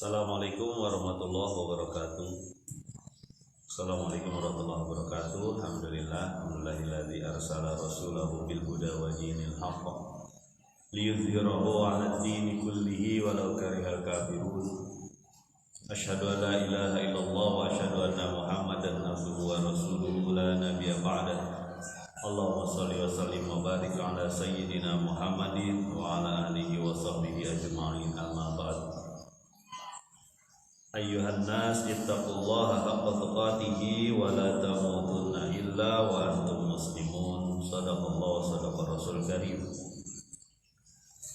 Assalamualaikum warahmatullahi wabarakatuh. Assalamualaikum warahmatullahi wabarakatuh. Alhamdulillahilladzi arsala rasulahu bil huda wa dinil haqq liyudhhirahu 'alad dini kullihi walau karihal kafirun. Asyhadu an la ilaha illallah wa asyhadu anna Muhammadan abduhu wa rasuluhu la nabiyya ba'dah. Allahumma shalli wa sallim wa barik ala sayyidina Muhammadin wa ala alihi wa sahbihi ajma'in, amma ba'd. Ayyuhan nas ittaqullaha haqqa tuqatih wa la tamutunna illa wa antum muslimun. Shadaqallahu wa shadaqa rasul karim.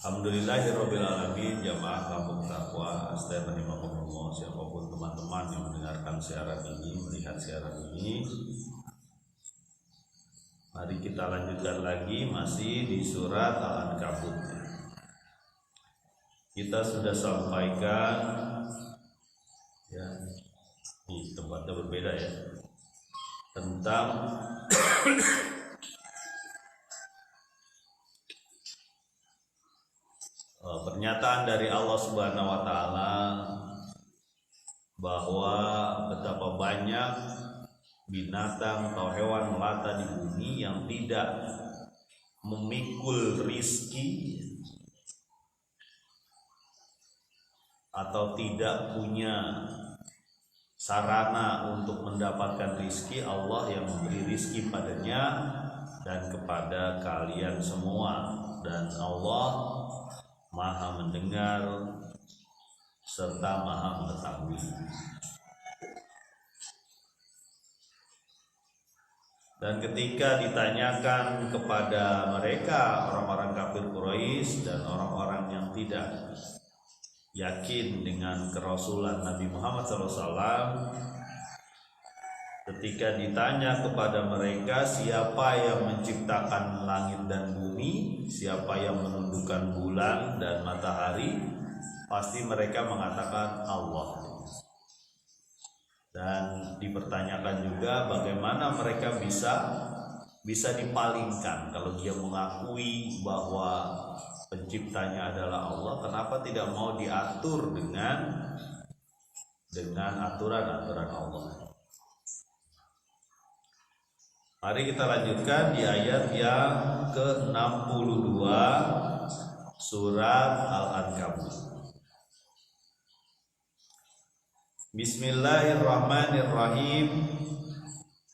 Alhamdulillahirabbil alamin. Jamaah kampung takwa astagfirullah, siapapun teman-teman yang mendengarkan siaran ini, melihat siaran ini, mari kita lanjutkan lagi masih di surat Al-Ankabut. Kita sudah sampaikan ya, ini tempatnya berbeda ya, tentang pernyataan dari Allah Subhanahu wa taala bahwa betapa banyak binatang atau hewan melata di bumi yang tidak memikul rizki atau tidak punya sarana untuk mendapatkan rizki. Allah yang memberi rizki padanya dan kepada kalian semua, dan Allah Maha mendengar serta Maha mengetahui. Dan ketika ditanyakan kepada mereka, orang-orang kafir Quraisy dan orang-orang yang tidak yakin dengan kerasulan Nabi Muhammad SAW, ketika ditanya kepada mereka siapa yang menciptakan langit dan bumi, siapa yang menundukkan bulan dan matahari, pasti mereka mengatakan Allah. Dan dipertanyakan juga bagaimana mereka bisa dipalingkan. Kalau dia mengakui bahwa penciptanya adalah Allah, kenapa tidak mau diatur dengan aturan-aturan Allah? Mari kita lanjutkan di ayat yang ke-62 surat Al-Ankabut. Bismillahirrahmanirrahim.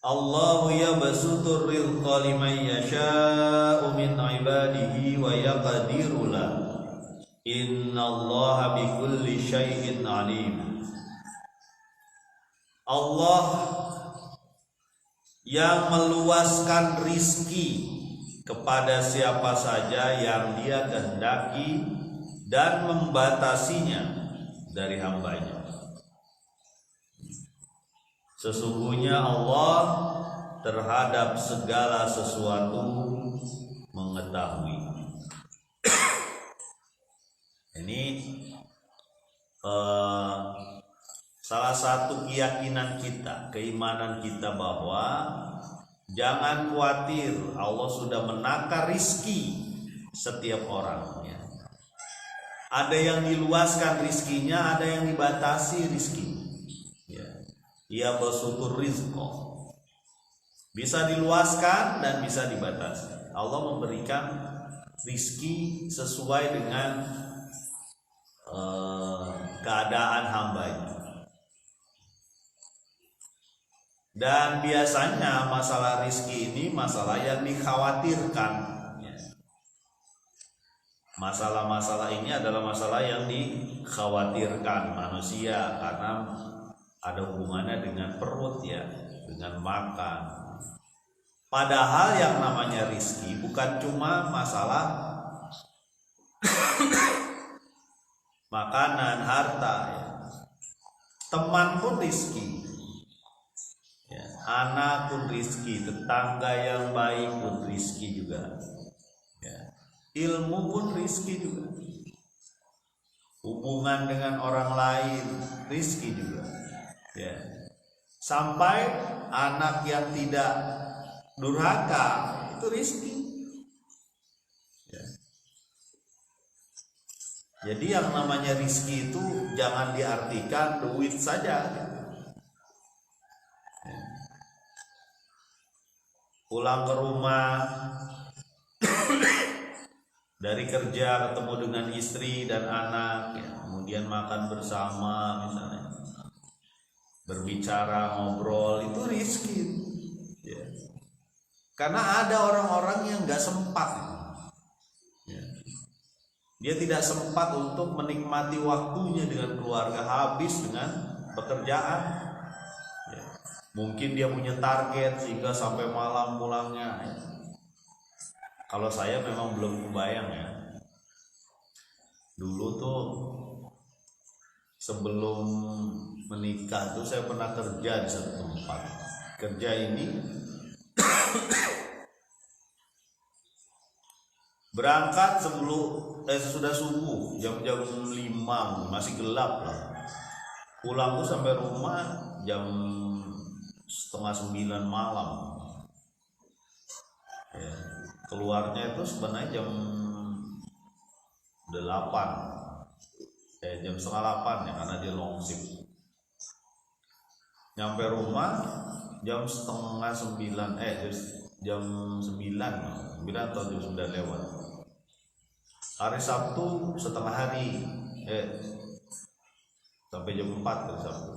Allahu yabsutur rizqa liman yasha'u min ibadihi wa yaqdiru lahu. Innallaha bikulli syai'in alim. Allah yang meluaskan rizki kepada siapa saja yang Dia kehendaki dan membatasinya dari hambanya. Sesungguhnya Allah terhadap segala sesuatu mengetahui. Ini salah satu keyakinan kita, keimanan kita, bahwa jangan khawatir, Allah sudah menakar rizki setiap orang ya. Ada yang diluaskan rizkinya, ada yang dibatasi rizkinya ya. Ia basutur rizqo, bisa diluaskan dan bisa dibatasi. Allah memberikan rizki sesuai dengan keadaan hambanya. Dan biasanya masalah rizki ini masalah yang dikhawatirkan ya. Masalah-masalah ini adalah masalah yang dikhawatirkan manusia karena ada hubungannya dengan perut ya, dengan makan. Padahal yang namanya rizki bukan cuma masalah makanan, harta ya. Teman pun rizki ya, anak pun rizki, tetangga yang baik pun rizki juga ya. Ilmu pun rizki juga, hubungan dengan orang lain rizki juga ya. Sampai anak yang tidak durhaka itu rizki ya. Jadi yang namanya rizki itu jangan diartikan duit saja. Pulang ke rumah dari kerja ketemu dengan istri dan anak, ya, kemudian makan bersama misalnya, berbicara, ngobrol, itu rizki. Ya. Karena ada orang-orang yang nggak sempat. Ya. Dia tidak sempat untuk menikmati waktunya dengan keluarga, habis dengan pekerjaan. Ya. Mungkin dia punya target sehingga sampai malam pulangnya. Ya. Kalau saya memang belum kebayang ya. Dulu tuh sebelum menikah tuh saya pernah kerja di satu tempat. Kerja ini berangkat sesudah subuh, jam-jam 5 masih gelap lah. Pulang tuh sampai rumah jam 8:30 malam. Ya, keluarnya itu sebenarnya jam 8, jam 7:30 ya, karena dia long shift. Nyampe rumah jam 8:30, jam 9 atau jam 9 lewat. Hari Sabtu setengah hari, sampai jam 4 hari Sabtu.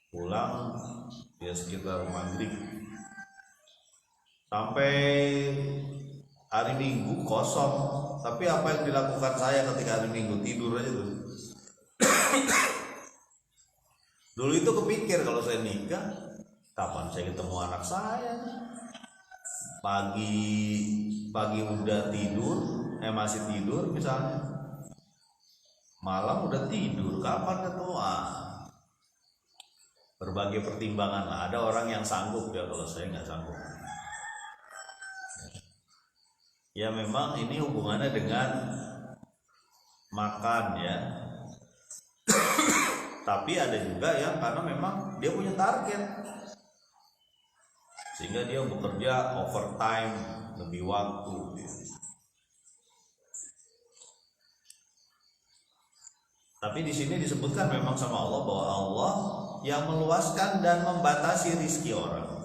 Pulang ya sekitar maghrib. Sampai hari Minggu kosong. Tapi apa yang dilakukan saya ketika hari Minggu? Tidur aja tuh. Dulu itu kepikir kalau saya nikah, kapan saya ketemu anak saya? Pagi udah tidur, masih tidur misalnya. Malam udah tidur, kapan ketemu? Berbagai pertimbangan lah. Ada orang yang sanggup ya, kalau saya nggak sanggup. Ya memang ini hubungannya dengan makan ya. Tapi ada juga yang karena memang dia punya target, sehingga dia bekerja overtime, lebih waktu. Tapi di sini disebutkan memang sama Allah bahwa Allah yang meluaskan dan membatasi rizki orang,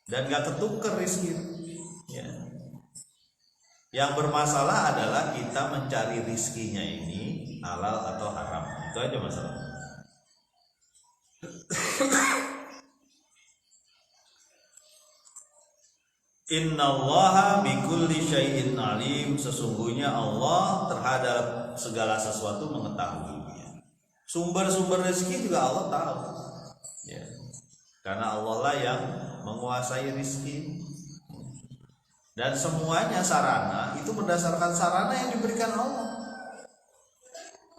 dan gak ketuker rizki. Ya. Yang bermasalah adalah kita mencari rizkinya ini halal atau haram. Itu aja masalah. Innallaha bikulli syai'in alim. Sesungguhnya Allah terhadap segala sesuatu mengetahuinya. Sumber-sumber rezeki juga Allah tahu. Ya. Karena Allah lah yang menguasai rezeki. Dan semuanya sarana itu berdasarkan sarana yang diberikan Allah.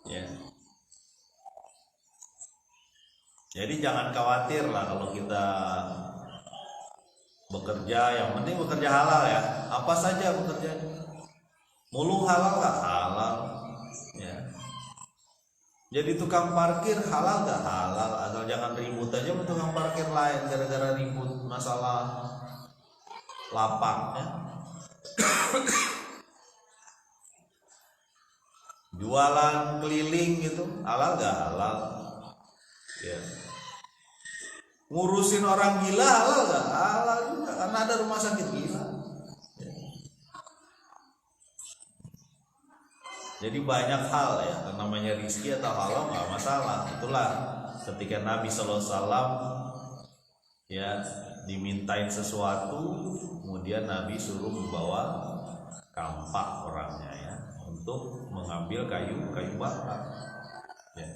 Ya. Jadi jangan khawatir lah kalau kita bekerja, yang penting bekerja halal ya. Apa saja bekerja. Mulung halal gak? Halal. Ya. Jadi tukang parkir halal gak? Halal. Asal jangan ribut aja sama tukang parkir lain gara-gara ribut masalah lapaknya. Jualan keliling gitu halal gak? Halal. Ya. Ngurusin orang gila halal gak? Halal juga, karena ada rumah sakit gila. Ya. Jadi banyak hal ya, namanya rizki atau halal gak masalah. Itulah ketika Nabi SAW ya dimintain sesuatu, kemudian Nabi suruh membawa kampak orangnya ya untuk mengambil kayu bakar. Ya.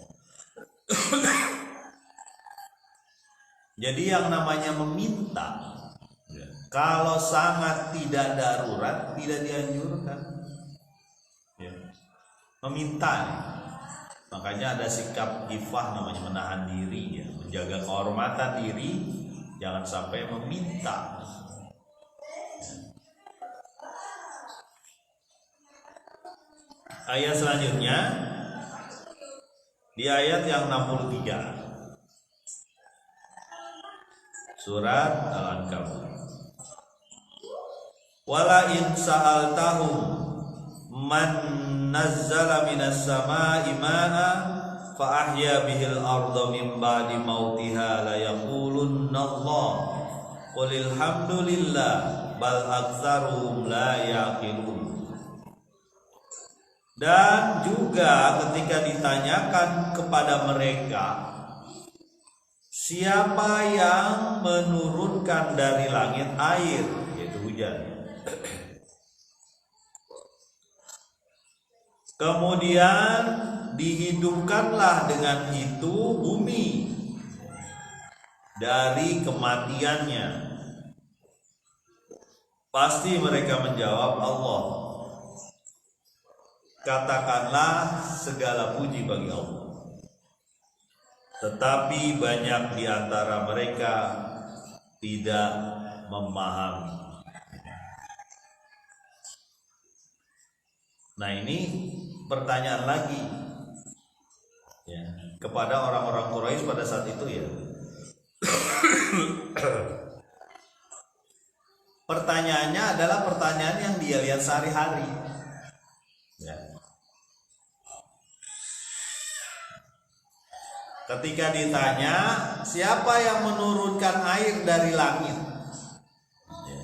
Jadi yang namanya meminta, ya, kalau sangat tidak darurat tidak dianjurkan. Ya. Meminta, ya. Makanya ada sikap ifah namanya menahan diri, ya, menjaga kehormatan diri. Jangan sampai meminta. Ayat selanjutnya di ayat yang 63 surat Al-Ankabut. Wala in sa'altahum man nazzala minas samaa'i maa'a fa ahya bihil arda min ba'di mautiha la yaqulunna Allah qulil hamdulillah bal aktsaruhum la yaqilun. Dan juga ketika ditanyakan kepada mereka, siapa yang menurunkan dari langit air, yaitu hujan, kemudian dihidupkanlah dengan itu bumi dari kematiannya, pasti mereka menjawab Allah. Katakanlah segala puji bagi Allah. Tetapi banyak di antara mereka tidak memahami. Nah, ini pertanyaan lagi ya, kepada orang-orang Quraisy pada saat itu ya. Pertanyaannya adalah pertanyaan yang dia lihat sehari-hari ya. Ketika ditanya siapa yang menurunkan air dari langit ya,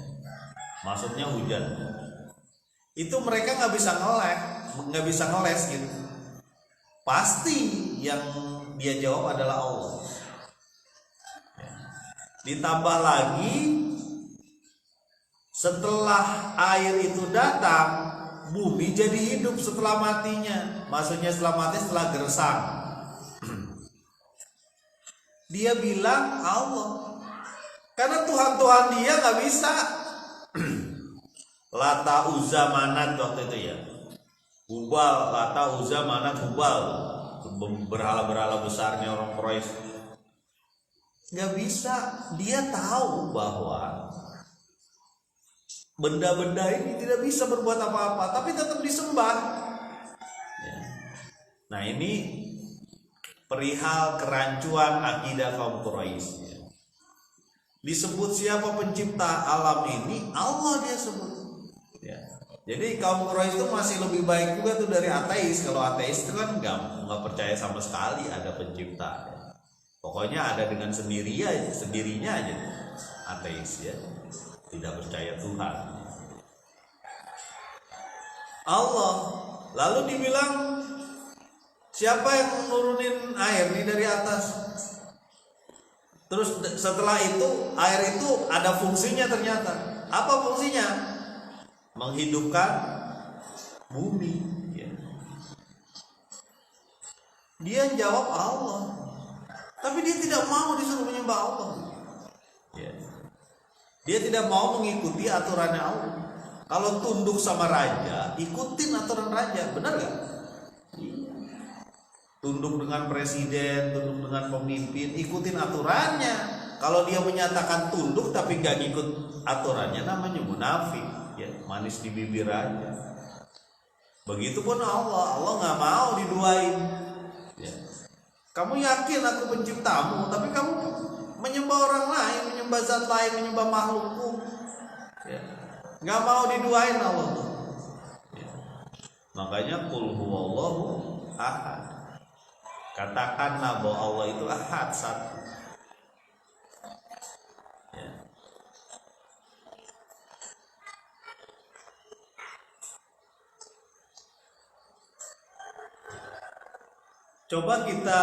maksudnya hujan, itu mereka nggak bisa ngeles gitu. Pasti yang dia jawab adalah Allah ya. Ditambah lagi setelah air itu datang, bumi jadi hidup setelah matinya. Maksudnya setelah mati, setelah gersang. Dia bilang Allah, karena Tuhan dia nggak bisa. Lata Uzza Manat waktu itu ya, Hubal, Lata Uzza Manat Hubal, berhala-berhala besarnya orang Quraisy. Nggak bisa. Dia tahu bahwa benda-benda ini tidak bisa berbuat apa-apa, tapi tetap disembah ya. Nah, ini perihal kerancuan akidah kaum Quraisy ya. Disebut siapa pencipta alam ini? Allah dia sebut ya. Jadi kaum Quraisy itu masih lebih baik juga tuh dari ateis. Kalau ateis itu kan nggak percaya sama sekali ada pencipta ya. Pokoknya ada dengan sendirinya aja ateis ya, tidak percaya Tuhan Allah. Lalu dibilang siapa yang nurunin air nih dari atas? Terus setelah itu air itu ada fungsinya ternyata. Apa fungsinya? Menghidupkan bumi ya. Dia jawab Allah, tapi dia tidak mau disuruh menyembah Allah ya. Dia tidak mau mengikuti aturannya Allah. Kalau tunduk sama raja, ikutin aturan raja, benar gak? Tunduk dengan presiden, tunduk dengan pemimpin, ikutin aturannya. Kalau dia menyatakan tunduk tapi gak ngikut aturannya, namanya munafik ya, manis di bibir aja. Begitupun Allah gak mau diduain ya. Kamu yakin aku penciptamu, tapi kamu menyembah orang lain, menyembah zat lain, menyembah makhlukku ya. Gak mau diduain Allah ya. Makanya qul huwallahu ahad, katakanlah bahwa Allah itu ahad, satu ya. Coba kita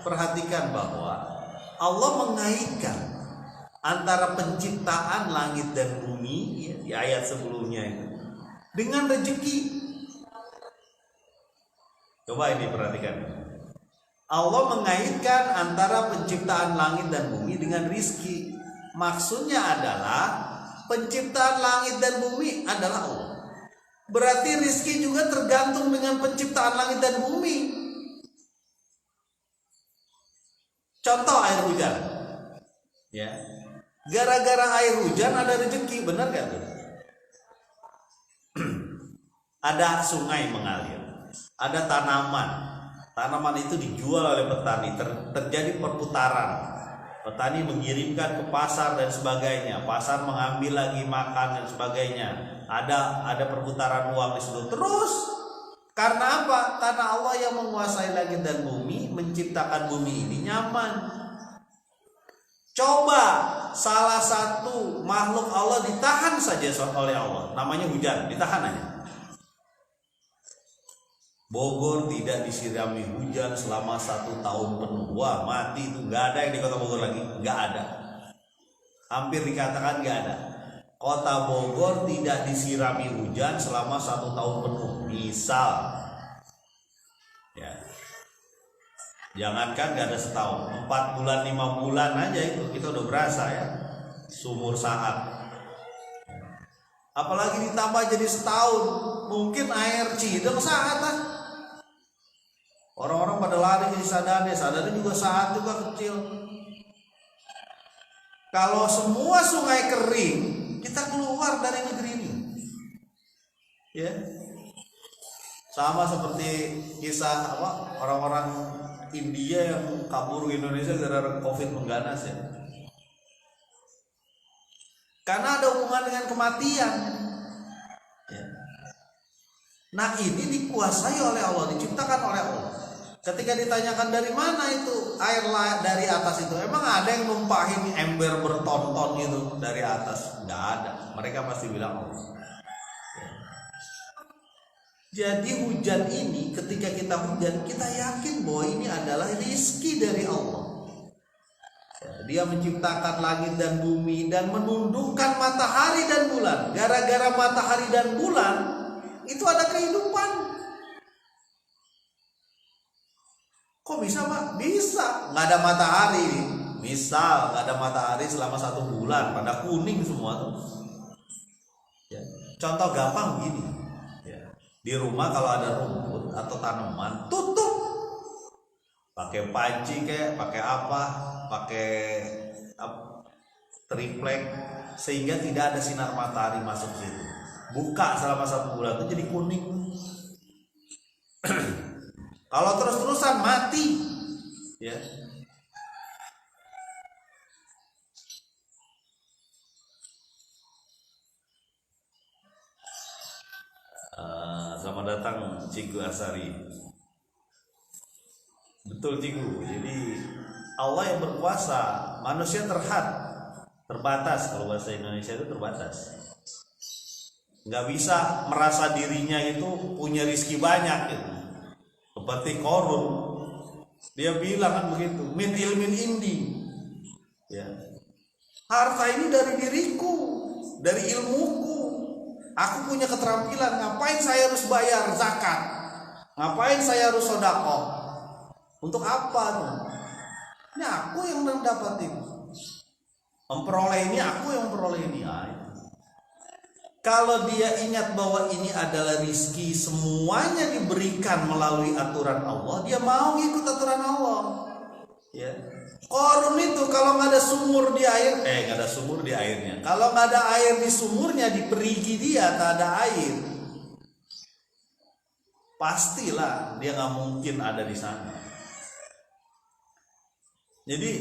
perhatikan bahwa Allah mengaitkan antara penciptaan langit dan bumi ya, di ayat sebelumnya itu dengan rezeki. Coba ini perhatikan. Allah mengaitkan antara penciptaan langit dan bumi dengan rizki. Maksudnya adalah penciptaan langit dan bumi adalah Allah. Berarti rizki juga tergantung dengan penciptaan langit dan bumi. Contoh air hujan ya. Gara-gara air hujan ada rezeki, benar gak tuh? Ada sungai mengalir, ada tanaman itu dijual oleh petani, terjadi perputaran. Petani mengirimkan ke pasar dan sebagainya, pasar mengambil lagi, makan dan sebagainya. ada perputaran uang di situ terus. Karena apa? Karena Allah yang menguasai langit dan bumi, menciptakan bumi ini nyaman. Coba salah satu makhluk Allah ditahan saja oleh Allah, namanya hujan, ditahan aja. Bogor tidak disirami hujan selama 1 tahun penuh. Wah, mati itu, nggak ada yang di kota Bogor lagi, nggak ada. Hampir dikatakan nggak ada. Kota Bogor tidak disirami hujan selama 1 tahun penuh. Misal, ya, jangankan nggak ada setahun, 4 bulan 5 bulan aja itu kita udah berasa ya sumur saat. Apalagi ditambah jadi setahun, mungkin air Cideng saat lah. Orang-orang pada lari ke Sadade juga saat juga kecil. Kalau semua sungai kering, kita keluar dari negeri ini. Ya. Sama seperti kisah orang-orang India yang kabur ke Indonesia gara-gara Covid mengganas ya. Karena ada hubungan dengan kematian. Ya. Nah, ini dikuasai oleh Allah, diciptakan oleh Allah. Ketika ditanyakan dari mana itu air dari atas itu, emang ada yang numpahin ember berton-ton gitu dari atas? Nggak ada. Mereka pasti bilang Allah. Jadi hujan ini, ketika kita hujan, kita yakin bahwa ini adalah rezeki dari Allah. Dia menciptakan langit dan bumi dan menundukkan matahari dan bulan. Gara-gara matahari dan bulan itu ada kehidupan. Kok bisa Pak? Bisa. Nggak ada matahari. Misal nggak ada matahari selama 1 bulan, pada kuning semua tuh. Ya. Contoh gampang gini. Ya. Di rumah kalau ada rumput atau tanaman, tutup. Pakai panci kayak, pakai apa? Pakai triplek sehingga tidak ada sinar matahari masuk situ. Buka selama 1 bulan itu jadi kuning. Kalau terus-terusan mati, ya. Selamat datang Cigu Asari. Betul Cigu. Jadi Allah yang berkuasa, manusia terbatas. Kalau bahasa Indonesia itu terbatas. Nggak bisa merasa dirinya itu punya rezeki banyak gitu. Seperti Korun, dia bilang kan begitu, min ilmin indi, ya, harta ini dari diriku, dari ilmuku, aku punya keterampilan, ngapain saya harus bayar zakat, ngapain saya harus sedekah, untuk apa? Ini aku yang mendapat ini, memperoleh ini aku yang memperoleh ini. Kalau dia ingat bahwa ini adalah rizki, semuanya diberikan melalui aturan Allah, dia mau ikut aturan Allah. Ya. Korun itu kalau nggak ada sumur di air, nggak ada sumur di airnya. Kalau nggak ada air di sumurnya, di perigi dia tak ada air. Pastilah dia nggak mungkin ada di sana. Jadi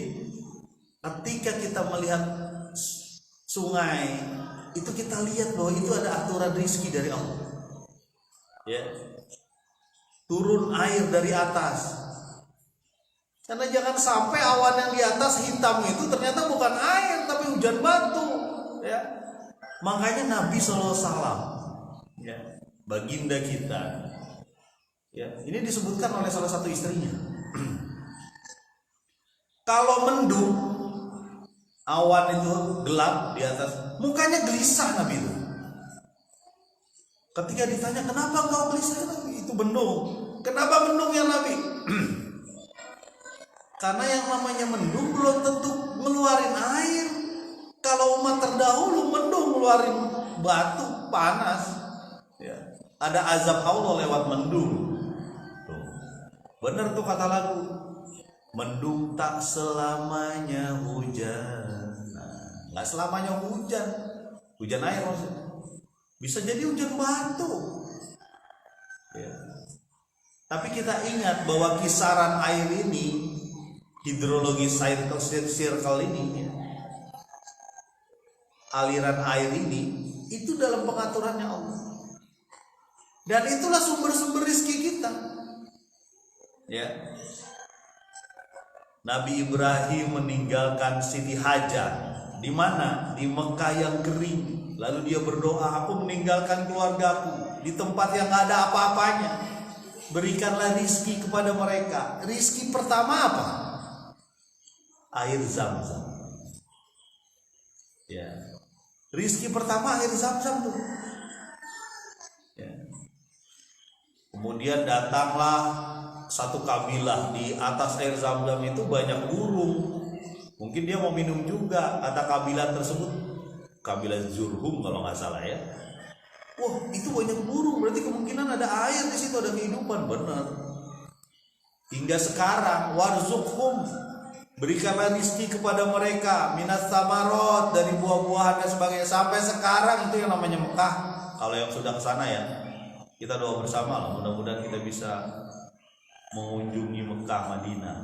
ketika kita melihat sungai, itu kita lihat bahwa itu ada aturan rezeki dari Allah. Ya. Turun air dari atas. Karena jangan sampai awan yang di atas hitam itu ternyata bukan air tapi hujan batu, ya. Makanya Nabi SAW, ya, baginda kita, ya, ini disebutkan oleh salah satu istrinya. Kalau mendung, awan itu gelap di atas, mukanya gelisah Nabi itu. Ketika ditanya, kenapa engkau gelisah Nabi? Itu mendung. Kenapa mendung ya Nabi? Karena yang namanya mendung belum tentu ngeluarin air. Kalau umat terdahulu mendung ngeluarin batu panas, ya. Ada azab Allah lewat mendung. Tuh. Bener tuh kata lagu, mendung tak selamanya hujan. Nah, nggak selamanya hujan air maksudnya. Bisa jadi hujan batu, ya. Tapi kita ingat bahwa kisaran air ini, hidrologi circle ini, ya, aliran air ini itu dalam pengaturannya Allah. Dan itulah sumber-sumber rizki kita. Ya. Nabi Ibrahim meninggalkan Siti Hajar. Di mana? Di Mekah yang kering. Lalu dia berdoa, aku meninggalkan keluargaku di tempat yang gak ada apa-apanya. Berikanlah rizki kepada mereka. Rizki pertama apa? Air Zam-Zam. Ya. Rizki pertama air Zam-Zam tuh. Ya. Kemudian datanglah satu kabilah, di atas air Zam-Zam itu banyak burung. Mungkin dia mau minum juga, kata kabilah tersebut, kabilah Zurhum kalau nggak salah ya. Wah, itu banyak burung, berarti kemungkinan ada air di situ, ada kehidupan. Benar. Hingga sekarang, warzuqhum, berikanlah rizki kepada mereka, minas samarot, dari buah-buahan dan sebagainya. Sampai sekarang itu yang namanya Mekah. Kalau yang sudah ke sana ya, kita doa bersama lah, mudah-mudahan kita bisa mengunjungi Mekah, Madinah,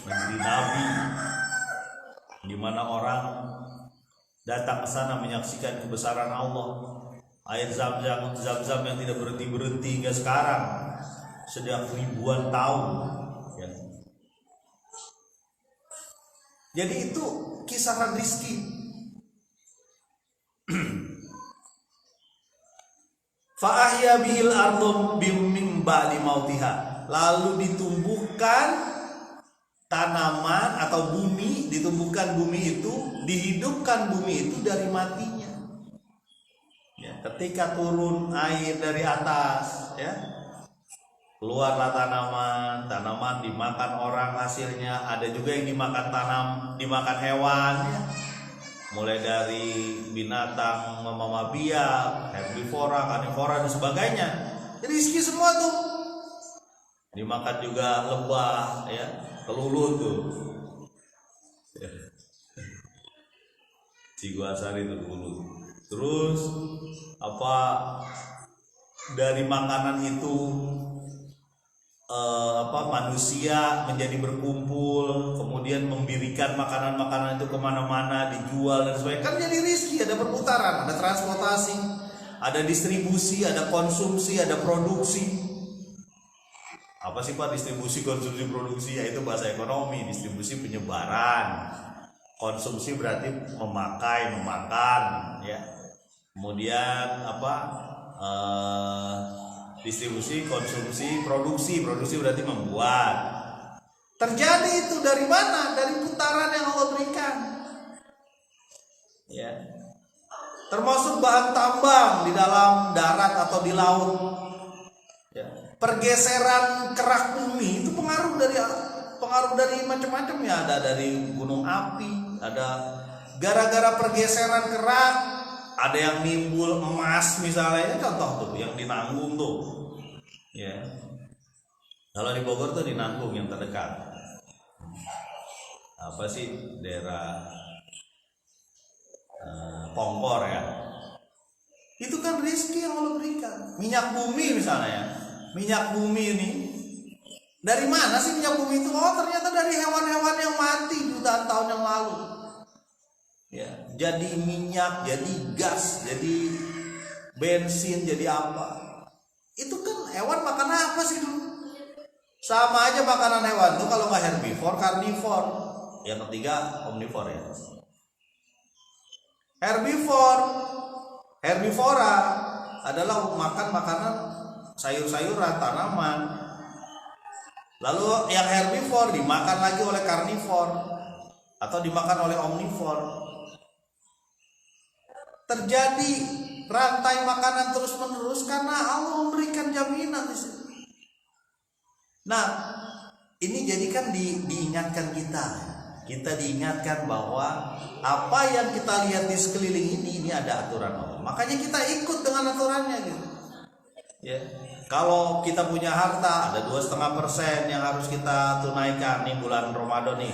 negeri Nabi, di mana orang datang ke sana menyaksikan kebesaran Allah. Air Zam-Zam yang tidak berhenti-berhenti hingga sekarang, sejak ribuan tahun ya. Jadi itu kisaran rizki. Fa'ahya bihil ardhum bim ba'di mautiha. Lalu ditumbuhkan tanaman atau bumi, ditumbuhkan bumi itu, dihidupkan bumi itu dari matinya. Ya, ketika turun air dari atas, ya, keluarlah tanaman dimakan orang hasilnya. Ada juga yang dimakan hewan, ya. Mulai dari binatang mama biak, herbivora, karnivora dan sebagainya. Rizki semua tuh. Dimakan juga lebah, ya, kelulu tuh. Ya. Ciguasari itu kelulu. Terus apa dari makanan itu manusia menjadi berkumpul, kemudian memberikan makanan-makanan itu kemana-mana, dijual dan sebagainya. Kan jadi rizki, ada perputaran, ada transportasi, ada distribusi, ada konsumsi, ada produksi. Apa sih Pak distribusi, konsumsi, produksi? Yaitu bahasa ekonomi. Distribusi penyebaran, konsumsi berarti memakan, ya. Kemudian distribusi, konsumsi, produksi berarti membuat. Terjadi itu dari mana? Dari putaran yang Allah berikan. Ya. Termasuk bahan tambang di dalam darat atau di laut. Ya. Pergeseran kerak bumi itu pengaruh dari macam-macam ya. Ada dari gunung api, ada gara-gara pergeseran kerak, ada yang nimbul emas misalnya, contoh tuh yang di Nanggung tuh, ya. Kalau di Bogor tuh di Nanggung yang terdekat, apa sih daerah Pongkor ya. Itu kan rezeki yang Allah berikan. Minyak bumi misalnya ya, minyak bumi ini dari mana sih minyak bumi itu? Oh ternyata dari hewan-hewan yang mati jutaan tahun yang lalu. Ya, jadi minyak, jadi gas, jadi bensin, jadi apa? Itu kan hewan makan apa sih dulu? Sama aja makanan hewan tuh kalau nggak herbivore, karnivore. Yang ketiga omnivore ya. Herbivora adalah makan makanan sayur-sayuran, tanaman. Lalu yang herbivore dimakan lagi oleh karnivore atau dimakan oleh omnivore. Terjadi rantai makanan terus-menerus karena Allah memberikan jaminan di sini. Nah, ini jadikan diingatkan kita diingatkan bahwa apa yang kita lihat di sekeliling ini ada aturan Allah. Makanya kita ikut dengan aturannya gitu. Ya. Kalau kita punya harta ada 2,5% yang harus kita tunaikan nih bulan Ramadan nih.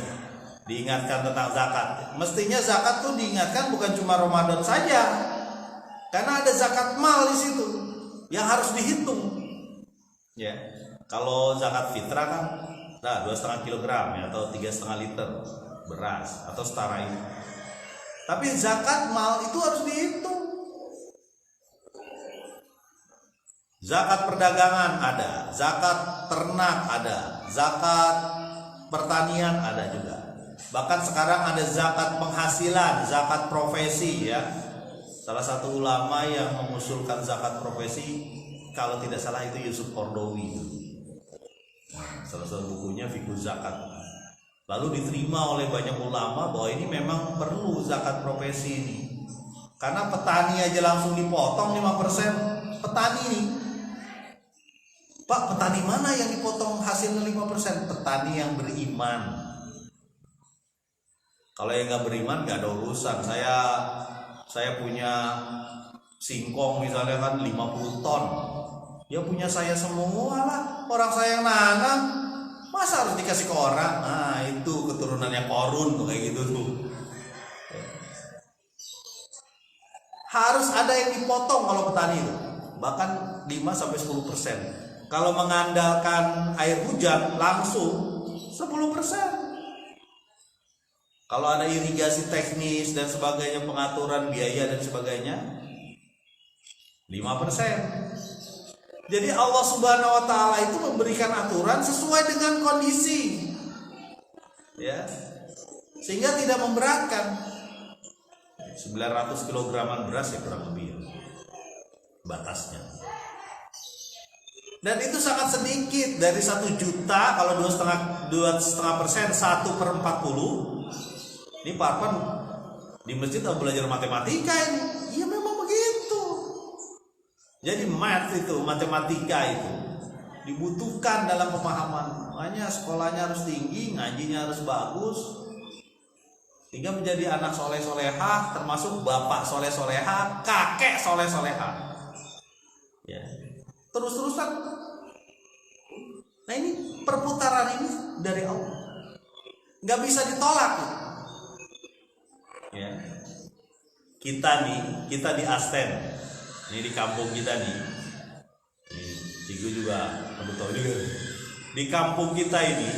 Diingatkan tentang zakat. Mestinya zakat tuh diingatkan bukan cuma Ramadan saja. Karena ada zakat mal di situ yang harus dihitung. Ya. Kalau zakat fitrah kan 2,5 kilogram ya, atau 3,5 liter beras atau setara itu. Tapi zakat mal itu harus dihitung. Zakat perdagangan ada, zakat ternak ada, zakat pertanian ada juga. Bahkan sekarang ada zakat penghasilan, zakat profesi ya. Salah satu ulama yang mengusulkan zakat profesi, kalau tidak salah itu Yusuf Qaradawi. Salah satu bukunya Fiqh Zakat. Lalu diterima oleh banyak ulama bahwa ini memang perlu zakat profesi ini. Karena petani aja langsung dipotong 5%. Petani ini, Pak, petani mana yang dipotong hasilnya 5%? Petani yang beriman. Kalau yang nggak beriman nggak ada urusan. Saya punya singkong misalnya kan 50 ton. Ya punya saya semua lah. Orang saya yang nanam. Masa harus dikasih ke orang? Nah itu keturunannya Korun tuh kayak gitu tuh. Harus ada yang dipotong kalau petani itu. Bahkan 5-10%. Kalau mengandalkan air hujan langsung 10%. Kalau ada irigasi teknis dan sebagainya, pengaturan biaya dan sebagainya 5%. Jadi Allah Subhanahu wa taala itu memberikan aturan sesuai dengan kondisi. Ya. Sehingga tidak memberatkan. 900 kilograman beras ya kurang lebih batasnya. Dan itu sangat sedikit dari 1 juta. Kalau 2,5%, 1/40. Ini Pak Arfan di masjid belajar matematika ini. Iya memang begitu. Jadi matematika itu dibutuhkan dalam pemahaman. Makanya sekolahnya harus tinggi, ngajinya harus bagus, sehingga menjadi anak soleh-solehah, termasuk bapak soleh-solehah, kakek soleh-solehah. Ya. Terus-terusan. Nah ini perputaran ini dari Allah, nggak bisa ditolak. Ya. Kita di Asten, ini di kampung kita nih. Cigu juga betul juga. Di kampung kita ini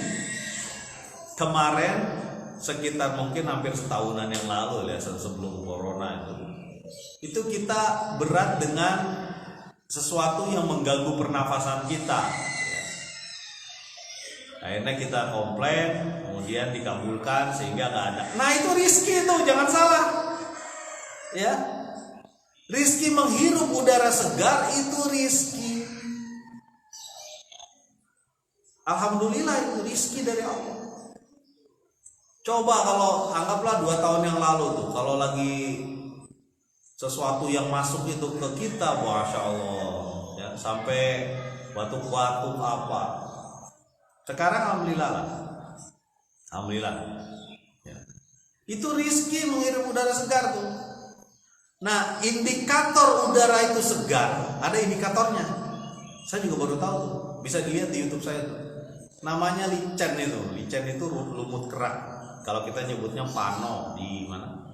kemarin sekitar mungkin hampir setahunan yang lalu ya, sebelum corona itu kita berat dengan sesuatu yang mengganggu pernafasan kita. Akhirnya kita komplain, kemudian dikabulkan sehingga nggak ada. Nah itu rizki itu, jangan salah. Ya, rizki menghirup udara segar itu rizki. Alhamdulillah itu rizki dari Allah. Coba kalau anggaplah 2 tahun yang lalu tuh, kalau lagi sesuatu yang masuk itu ke kita, masya Allah, ya, sampai batuk-batuk apa. Sekarang alhamdulillah lah, alhamdulillah. Ya. Itu rizki menghirup udara segar tuh. Nah indikator udara itu segar, ada indikatornya. Saya juga baru tahu tuh. Bisa dilihat di YouTube saya tuh. Namanya licen itu. Licen itu lumut kerak. Kalau kita nyebutnya pano di mana?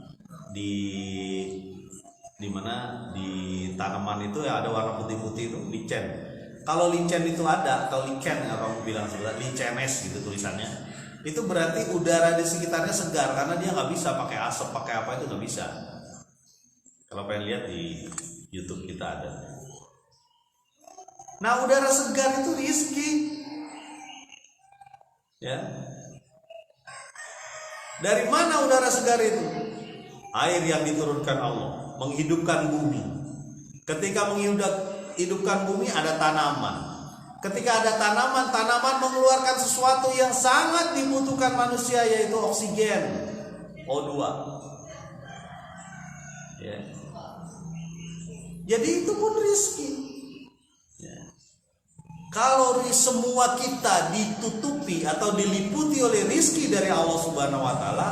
Di mana di tanaman itu ya ada warna putih-putih itu licen. Kalau licen itu ada, atau lichen orang bilang sebenarnya licenes gitu tulisannya, itu berarti udara di sekitarnya segar karena dia nggak bisa pakai asap, pakai apa itu nggak bisa. Kalau pengen lihat di YouTube kita ada. Nah udara segar itu rizki, ya. Dari mana udara segar itu? Air yang diturunkan Allah menghidupkan bumi. Ketika menghidupkan bumi ada tanaman. Ketika ada tanaman, tanaman mengeluarkan sesuatu yang sangat dibutuhkan manusia, yaitu oksigen, O2. Ya. Jadi itu pun rizki. Ya. Kalau semua kita ditutupi atau diliputi oleh rizki dari Allah Subhanahu wa taala,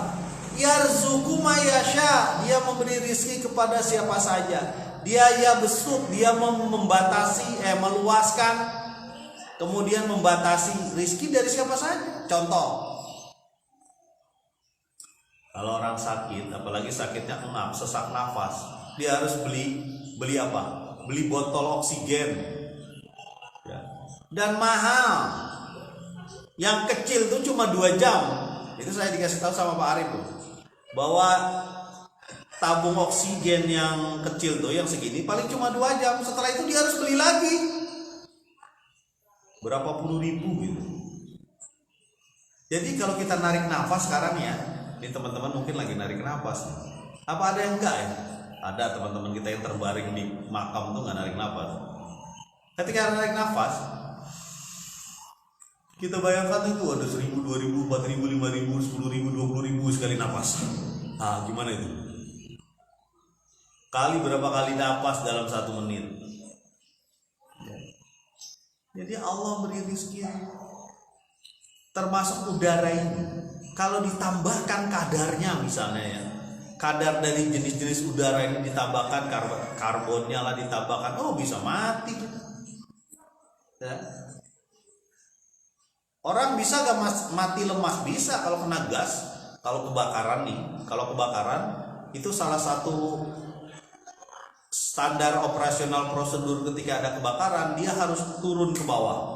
yarzuqu mayasya, dia memberi rizki kepada siapa saja. Dia besut, dia membatasi, meluaskan, kemudian membatasi rizki dari siapa saja. Contoh, kalau orang sakit, apalagi sakitnya engap, sesak nafas, dia harus beli apa? Beli botol oksigen, ya. Dan mahal. Yang kecil tuh cuma 2 jam. Itu saya dikasih tahu sama Pak Arif tuh, bahwa tabung oksigen yang kecil tuh yang segini paling cuma 2 jam. Setelah itu dia harus beli lagi. berapa puluh ribu gitu. Jadi kalau kita narik nafas sekarang ya, ini teman-teman mungkin lagi narik nafas. Apa ada yang enggak ya? Ada teman-teman kita yang terbaring di makam tuh nggak narik nafas. Ketika narik nafas, kita bayangkan itu ada 1000, 2000, 4000, 5000, 10.000, 20.000 sekali nafas. Ah, gimana itu? Kali berapa kali nafas dalam 1 menit? Jadi Allah beri rezeki. Termasuk udara ini, kalau ditambahkan kadarnya misalnya ya, kadar dari jenis-jenis udara ini ditambahkan karbonnya lah ditambahkan, oh bisa mati kita. Ya. Orang bisa gak mati lemas? Bisa kalau kena gas, kalau kebakaran nih, kalau kebakaran itu salah satu standar operasional prosedur ketika ada kebakaran, dia harus turun ke bawah.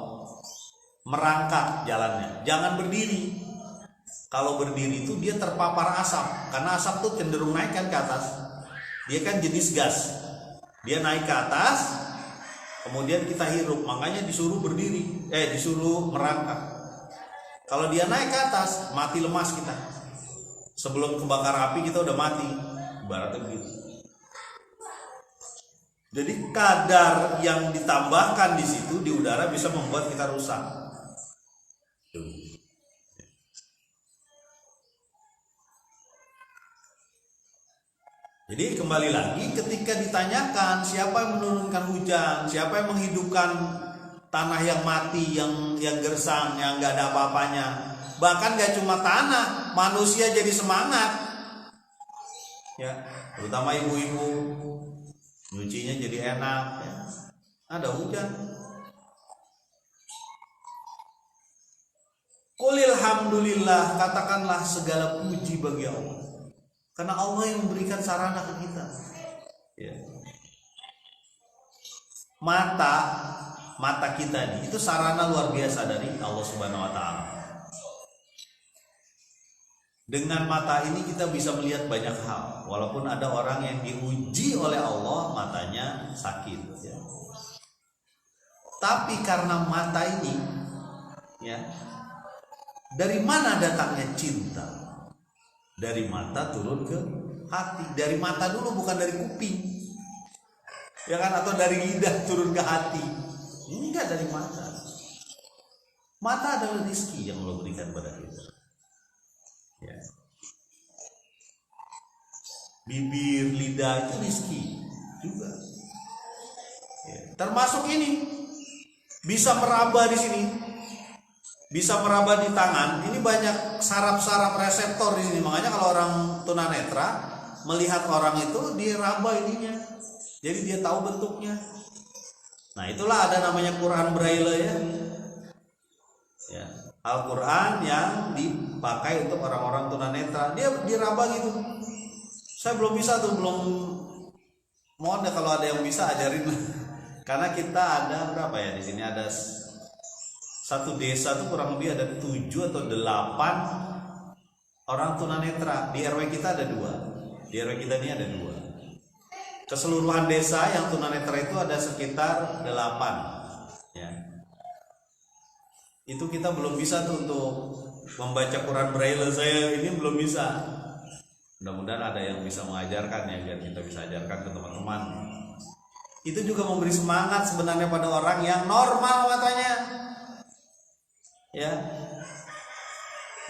Merangkak jalannya, jangan berdiri. Kalau berdiri itu dia terpapar asap, karena asap tuh cenderung naik kan ke atas. Dia kan jenis gas, dia naik ke atas, kemudian kita hirup, makanya disuruh berdiri, disuruh merangkak. Kalau dia naik ke atas, mati lemas kita. Sebelum kebakar api kita udah mati, ibaratnya begitu. Jadi kadar yang ditambahkan di situ di udara bisa membuat kita rusak. Jadi kembali lagi ketika ditanyakan siapa yang menurunkan hujan, siapa yang menghidupkan tanah yang mati, yang gersang, yang nggak ada apa-apanya, bahkan nggak cuma tanah, manusia jadi semangat, ya, terutama ibu-ibu, nyucinya jadi enak, ya. Ada hujan. Qulil hamdulillah, katakanlah segala puji bagi Allah, karena Allah yang memberikan sarana ke kita. Ya. Mata kita ini itu sarana luar biasa dari Allah Subhanahu Wa Taala. Dengan mata ini kita bisa melihat banyak hal, walaupun ada orang yang diuji oleh Allah matanya sakit. Ya. Tapi karena mata ini, ya. Dari mana datangnya cinta? Dari mata turun ke hati. Dari mata dulu, bukan dari kuping, ya kan? Atau dari lidah turun ke hati. Enggak, dari mata. Mata adalah rezeki yang Allah berikan pada kita. Ya. Bibir, lidah itu rezeki juga. Ya. Termasuk ini bisa meraba di sini. Bisa meraba di tangan, ini banyak saraf-saraf reseptor di sini. Makanya kalau orang tunanetra melihat orang itu diraba ininya, jadi dia tahu bentuknya. Nah itulah ada namanya Quran Braille ya. Ya, Al-Quran yang dipakai untuk orang-orang tunanetra, dia diraba gitu. Saya belum bisa tuh, mohon deh kalau ada yang bisa ajarin. Karena kita ada berapa ya di sini, ada satu desa tuh kurang lebih ada 7 atau 8 orang tunanetra. Di RW kita ada 2. Di RW kita ini ada 2. Keseluruhan desa yang tunanetra itu ada sekitar 8. Ya. Itu kita belum bisa tuh untuk membaca Quran Braille. Saya ini belum bisa. Mudah-mudahan ada yang bisa mengajarkan ya, biar kita bisa ajarkan ke teman-teman. Itu juga memberi semangat sebenarnya pada orang yang normal matanya. Ya,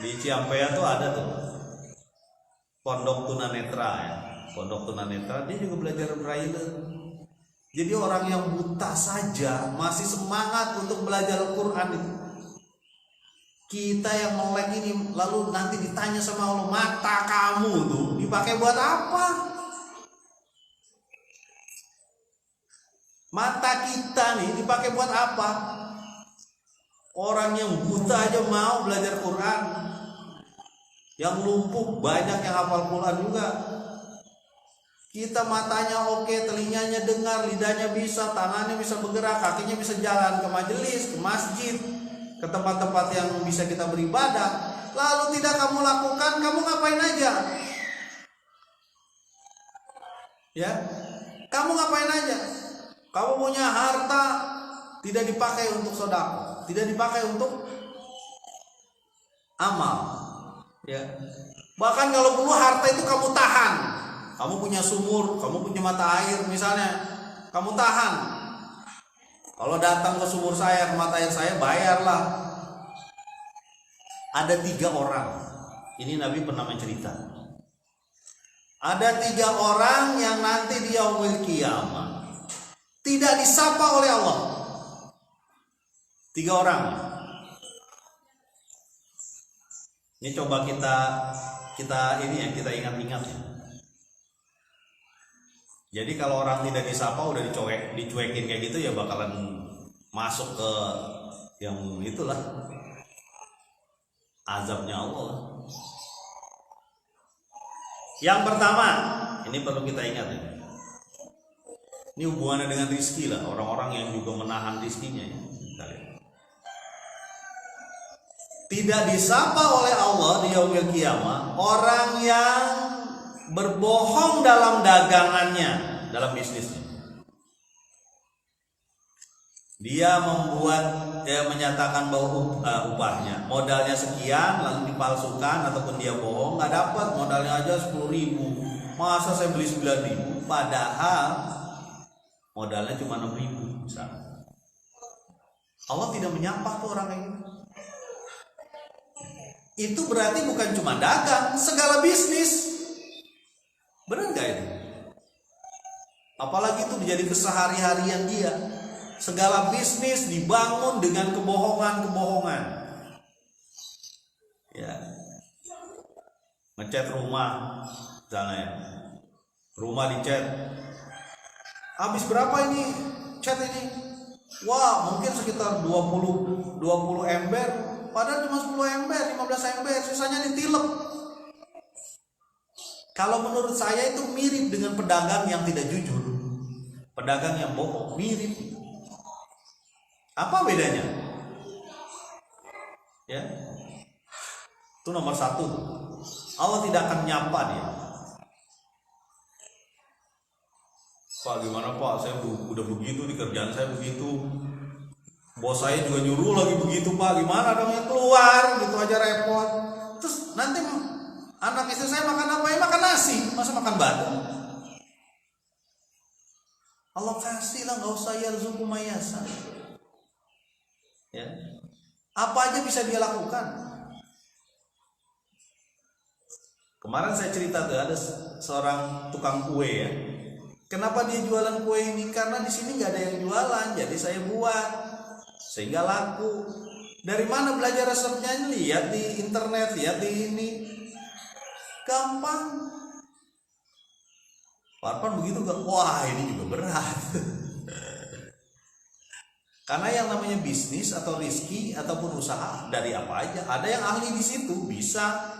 di Ciampea tuh ada tuh pondok tunanetra ya, pondok tunanetra, dia juga belajar Braille. Jadi orang yang buta saja masih semangat untuk belajar Al-Quran itu. Kita yang melek ini lalu nanti ditanya sama Allah, mata kamu tuh dipakai buat apa? Mata kita nih dipakai buat apa? Orang yang buta aja mau belajar Quran. Yang lumpuh banyak yang hafal Quran juga. Kita matanya oke, telinganya dengar, lidahnya bisa, tangannya bisa bergerak, kakinya bisa jalan ke majelis, ke masjid, ke tempat-tempat yang bisa kita beribadah. Lalu tidak kamu lakukan, kamu ngapain aja? Ya, kamu ngapain aja? Kamu punya harta tidak dipakai untuk sedekah, tidak dipakai untuk amal. Ya. Bahkan kalau perlu harta itu kamu tahan. Kamu punya sumur, kamu punya mata air misalnya, kamu tahan. Kalau datang ke sumur saya, ke mata air saya, bayarlah. Ada 3 orang. Ini Nabi pernah mencerita. Ada 3 orang yang nanti di yaumil qiyamah tidak disapa oleh Allah. 3 orang. Ini coba kita ingat-ingat ya. Jadi kalau orang tidak disapa udah dicuekin kayak gitu ya bakalan masuk ke yang itulah azabnya Allah. Yang pertama, ini perlu kita ingat ya. Ini hubungannya dengan rizki lah, orang-orang yang juga menahan rizkinya ya. Tidak disapa oleh Allah di yaumil qiyamah orang yang berbohong dalam dagangannya, dalam bisnisnya. Dia menyatakan bahwa upahnya modalnya sekian lalu dipalsukan ataupun dia bohong, nggak dapat, modalnya aja 10.000. Masa saya beli 9.000 padahal modalnya cuma 6.000 misalnya. Allah tidak menyapa tuh orang kayak gitu. Itu berarti bukan cuma dagang, segala bisnis. Benar nggak itu? Apalagi itu menjadi kesehari-harian dia. Segala bisnis dibangun dengan kebohongan-kebohongan. Ya. Ngecat rumah, misalnya ya. Rumah dicat. Habis berapa ini cat ini? Wah, mungkin sekitar 20 ember, padahal cuma 10 ember, 15 ember, sisanya ditilep. Kalau menurut saya itu mirip dengan pedagang yang tidak jujur, pedagang yang bohong, mirip. Apa bedanya? Ya, itu nomor 1. Allah tidak akan nyapa dia. Pak, gimana Pak? Saya udah begitu di kerjaan saya begitu. Bos saya juga nyuruh lagi begitu Pak. Gimana dong ya, keluar gitu aja repot. Terus nanti anak istri saya makan apa? Ya makan nasi, masa makan batu? Allah kasih lah, nggak usah yarzuqu mayasa. Ya, apa aja bisa dia lakukan. Kemarin saya cerita tuh ada seorang tukang kue ya. Kenapa dia jualan kue ini? Karena di sini nggak ada yang jualan, jadi saya buat sehingga laku. Dari mana belajar resepnya? Lihat di internet, lihat di ini. Gampang. Parpan begitu kan, wah ini juga berat. Karena yang namanya bisnis atau rizki ataupun usaha dari apa aja, ada yang ahli di situ bisa.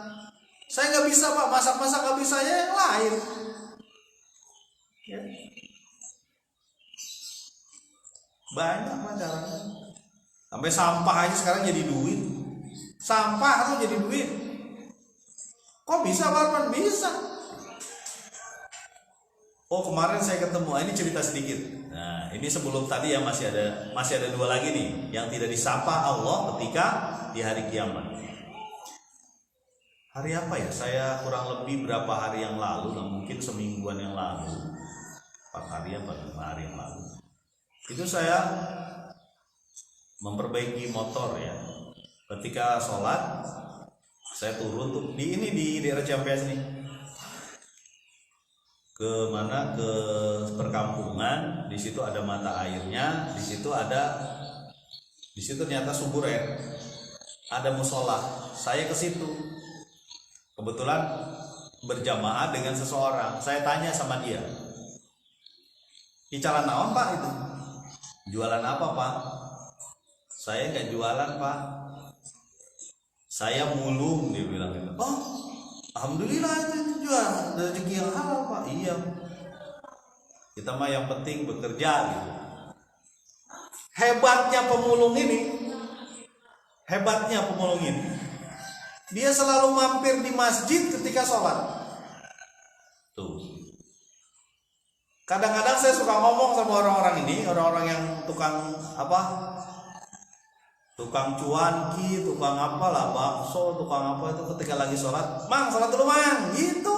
Saya nggak bisa Pak, masak-masak nggak bisa, ya yang lain. Ya. Banyak Pak caranya. Sampai sampah aja sekarang jadi duit. Sampah tuh jadi duit. Kok bisa Pak? Bisa. Oh kemarin saya ketemu, ini cerita sedikit. Nah ini sebelum tadi ya masih ada 2 lagi nih yang tidak disapa Allah ketika di hari kiamat. Hari apa ya? Saya kurang lebih berapa hari yang lalu, mungkin semingguan yang lalu, 4 hari atau 5 hari yang lalu, itu saya memperbaiki motor ya. Ketika sholat saya turun tuh di daerah Ciampes nih. Ke mana, ke perkampungan, di situ ada mata airnya, di situ ternyata sumber air, ada musola. Saya ke situ kebetulan berjamaah dengan seseorang. Saya tanya sama dia, "Icalan naon Pak itu? Jualan apa Pak?" "Saya nggak jualan Pak, saya mulung," dia bilang gitu. "Oh, alhamdulillah itu jual rezeki yang halal Pak." "Iya, kita mah yang penting bekerja gitu." Hebatnya pemulung ini, dia selalu mampir di masjid ketika sholat. Tuh. Kadang-kadang saya suka ngomong sama orang-orang ini, orang-orang yang tukang tukang cuanki, tukang apalah, bakso, tukang apa itu ketika lagi sholat, mang sholat dulu mang, gitu,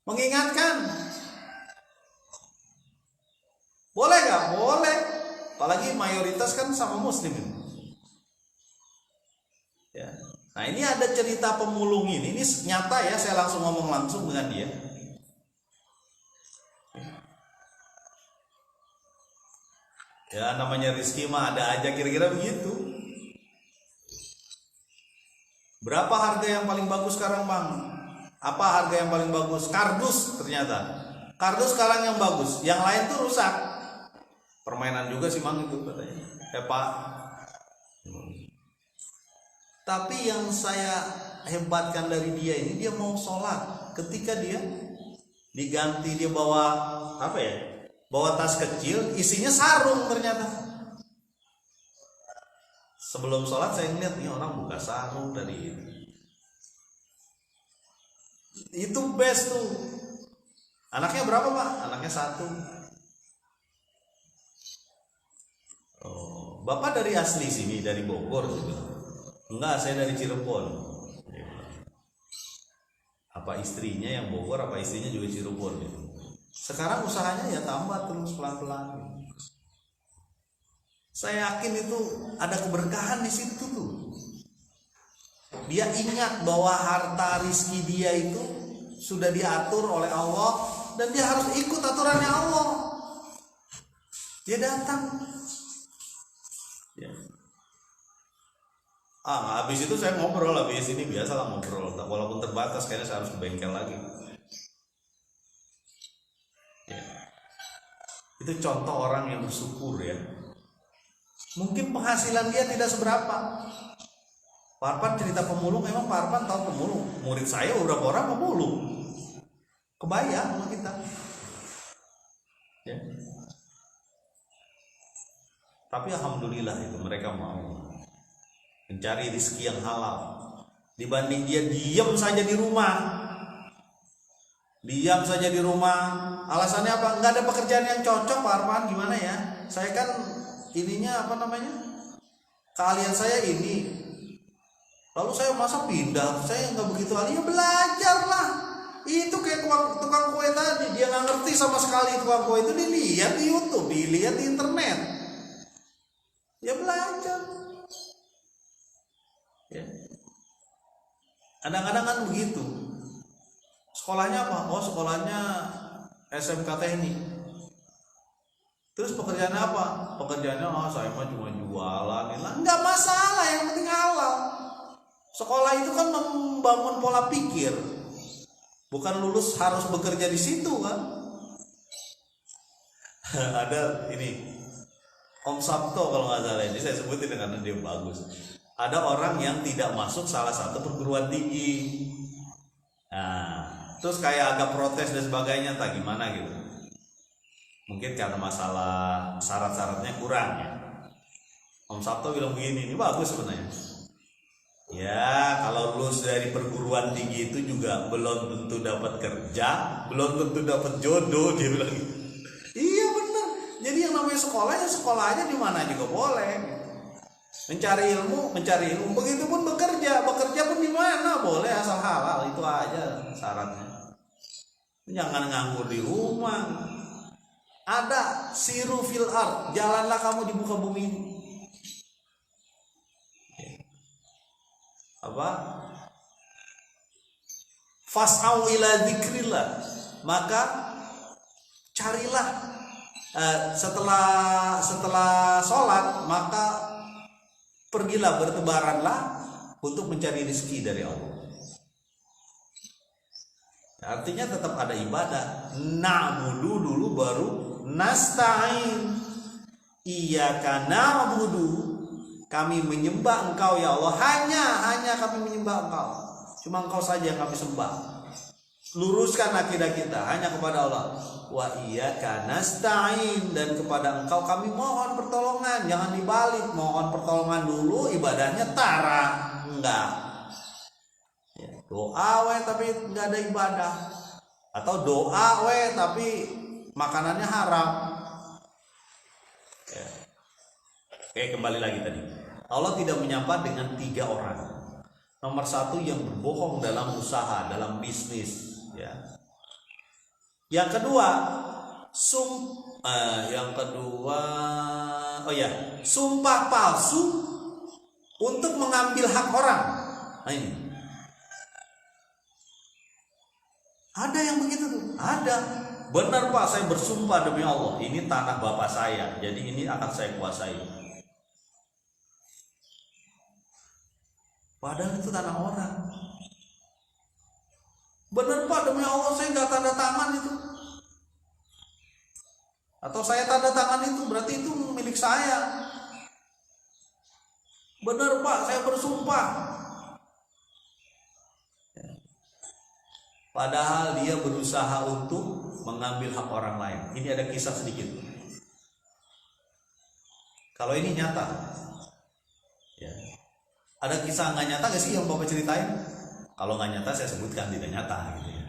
mengingatkan. Boleh gak? Boleh. Apalagi mayoritas kan sama muslim. Ya. Nah ini ada cerita pemulung ini nyata ya, saya langsung ngomong langsung dengan dia. Ya namanya rezeki mah ada aja, kira-kira begitu. Berapa harga yang paling bagus sekarang bang? Apa harga yang paling bagus? Kardus ternyata. Kardus sekarang yang bagus, yang lain tuh rusak. Permainan juga sih mang itu katanya. Pak. Tapi yang saya hebatkan dari dia ini, dia mau sholat. Ketika dia diganti, dia bawa apa ya? Bawa tas kecil, isinya sarung ternyata. Sebelum sholat saya ngeliat nih orang buka sarung dari itu. Itu best tuh. Anaknya berapa pak? Anaknya 1. Oh, bapak dari asli sini, dari Bogor juga? Enggak, saya dari Cirebon. Apa istrinya yang Bogor, apa istrinya juga Cirebon gitu. Sekarang usahanya ya tambah terus pelan-pelan. Saya yakin itu ada keberkahan di situ tuh. Dia ingat bahwa harta rizki dia itu sudah diatur oleh Allah dan dia harus ikut aturannya Allah. Dia datang. Ya. Habis itu saya ngobrol, habis ini biasalah ngobrol, walaupun terbatas, kayaknya saya harus ke bengkel lagi. Ya. Itu contoh orang yang bersyukur ya. Mungkin penghasilan dia tidak seberapa. Pak Arpan cerita pemulung, emang Pak Arpan tahu pemulung? Murid saya beberapa orang pemulung. Kebayang sama kita. Ya. Tapi alhamdulillah itu mereka mau mencari rezeki yang halal dibanding dia diam saja di rumah. Diam saja di rumah. Alasannya apa? Nggak ada pekerjaan yang cocok Pak Arman. Gimana ya? Saya kan ininya apa namanya? Keahlian saya ini. Lalu saya masa pindah? Saya nggak begitu ahli. Ya belajar lah. Itu kayak tukang kue tadi. Dia nggak ngerti sama sekali tukang kue itu. Dilihat di YouTube, dilihat di internet. Ya belajar. Ya. Kadang-kadang kan begitu. Sekolahnya apa? Oh sekolahnya SMK Teknik. Terus pekerjaan apa? Pekerjaannya saya mah cuma jualan. Enggak masalah, yang penting halal. Sekolah itu kan membangun pola pikir. Bukan lulus harus bekerja di situ kan. Ada ini Om Sabto kalau nggak salah, ini saya sebutin karena dia bagus. Ada orang yang tidak masuk salah satu perguruan tinggi. Nah, terus kayak agak protes dan sebagainya, tak gimana gitu. Mungkin karena masalah syarat-syaratnya kurang ya. Om Sabto bilang begini, ini bagus sebenarnya. Ya, kalau lulus dari perguruan tinggi itu juga belum tentu dapat kerja, belum tentu dapat jodoh, dia bilang gitu. Iya benar. Jadi yang namanya sekolah ya sekolah aja di mana juga boleh. Mencari ilmu. Begitupun bekerja pun di mana boleh asal halal, itu aja syaratnya. Jangan nganggur di rumah. Ada siru fil ard, jalanlah kamu di muka bumi ini. Apa? Fas'au ila dzikrillah, maka carilah setelah sholat, maka pergilah bertebaranlah untuk mencari rezeki dari Allah. Artinya tetap ada ibadah. Na'budu dulu baru nasta'in. Iyyaka na'budu, kami menyembah Engkau ya Allah, hanya kami menyembah Engkau. Cuma Engkau saja yang kami sembah. Luruskan akidah kita hanya kepada Allah. Wa iyyaka nasta'in, dan kepada Engkau kami mohon pertolongan. Jangan dibalik, mohon pertolongan dulu, ibadahnya tara. Enggak. Ya, doa tapi enggak ada ibadah. Atau doa tapi makanannya haram. Ya. Oke, kembali lagi tadi. Allah tidak menyapa dengan 3 orang. Nomor 1 yang berbohong dalam usaha, dalam bisnis, ya. Yang kedua, sumpah palsu untuk mengambil hak orang. Nah ini. Ada yang begitu tuh, ada. Benar Pak, saya bersumpah demi Allah, ini tanah bapak saya, jadi ini akan saya kuasai. Padahal itu tanah orang. Benar Pak, demi Allah saya nggak tanda tangan itu. Atau saya tanda tangan itu, berarti itu milik saya. Benar Pak, saya bersumpah. Padahal dia berusaha untuk mengambil hak orang lain. Ini ada kisah sedikit. Kalau ini nyata, ya. Ada kisah nggak nyata nggak sih yang Bapak ceritain? Kalau nggak nyata saya sebutkan tidak nyata, gitu ya.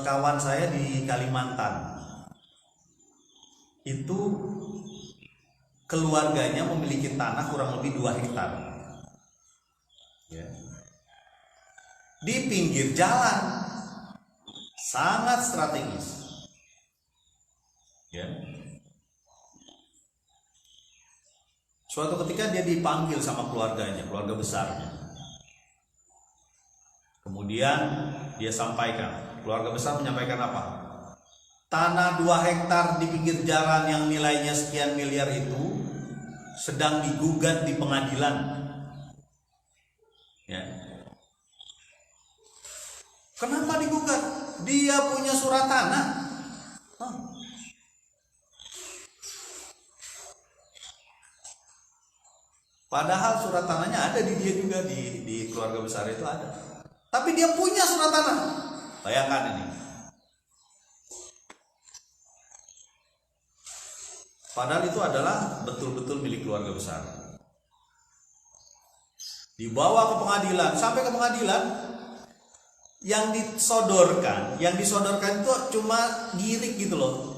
Kawan saya di Kalimantan itu keluarganya memiliki tanah kurang lebih 2 hektar. Ya. Di pinggir jalan, sangat strategis. Ya. Suatu ketika dia dipanggil sama keluarganya, keluarga besarnya. Kemudian dia sampaikan, keluarga besar menyampaikan apa? Tanah 2 hektar di pinggir jalan yang nilainya sekian miliar itu sedang digugat di pengadilan. Ya. Kenapa digugat? Dia punya surat tanah. Padahal surat tanahnya ada di dia juga, di keluarga besar itu ada. Tapi dia punya surat tanah. Bayangkan ini. Padahal itu adalah betul-betul milik keluarga besar. Dibawa ke pengadilan, sampai ke pengadilan, yang disodorkan itu cuma girik gitu loh.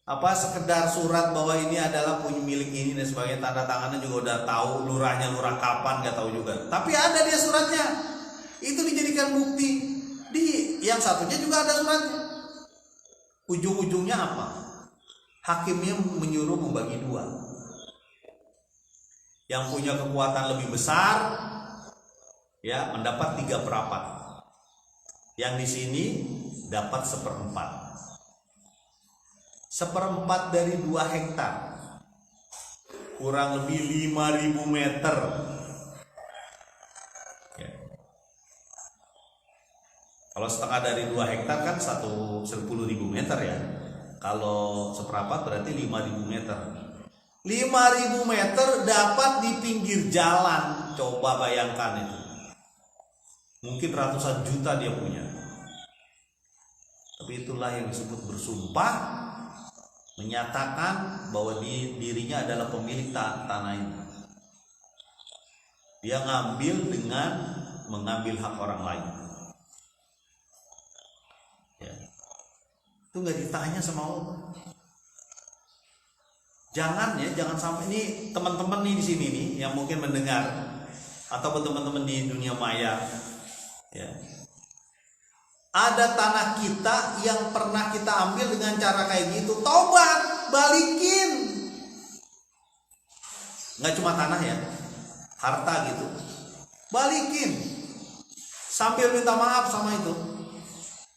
Apa sekedar surat bahwa ini adalah punya milik ini dan sebagainya, tanda tangannya juga udah tahu, lurahnya lurah kapan nggak tahu juga. Tapi ada dia suratnya, itu dijadikan bukti. Di yang satunya juga ada suratnya. Ujung-ujungnya apa? Hakimnya menyuruh membagi 2. Yang punya kekuatan lebih besar, ya, mendapat 3/4. Yang di sini dapat 1/4. 1/4 dari 2 hektar, kurang lebih 5.000 meter. Ya. Kalau setengah dari 2 hektar kan 10.000 meter ya. Kalau 1/4 berarti 5.000 meter. 5.000 meter dapat di pinggir jalan. Coba bayangkan itu. Mungkin ratusan juta dia punya. Tapi itulah yang disebut bersumpah, menyatakan bahwa dirinya adalah pemilik tanah ini. Dia ngambil dengan mengambil hak orang lain. Ya. Itu nggak ditanya sama Allah. Jangan sampai ini teman-teman nih di sini nih yang mungkin mendengar ataupun teman-teman di dunia maya, ya. Ada tanah kita yang pernah kita ambil dengan cara kayak gitu, tobat, balikin. Nggak cuma tanah ya, harta gitu, balikin. Sambil minta maaf sama itu,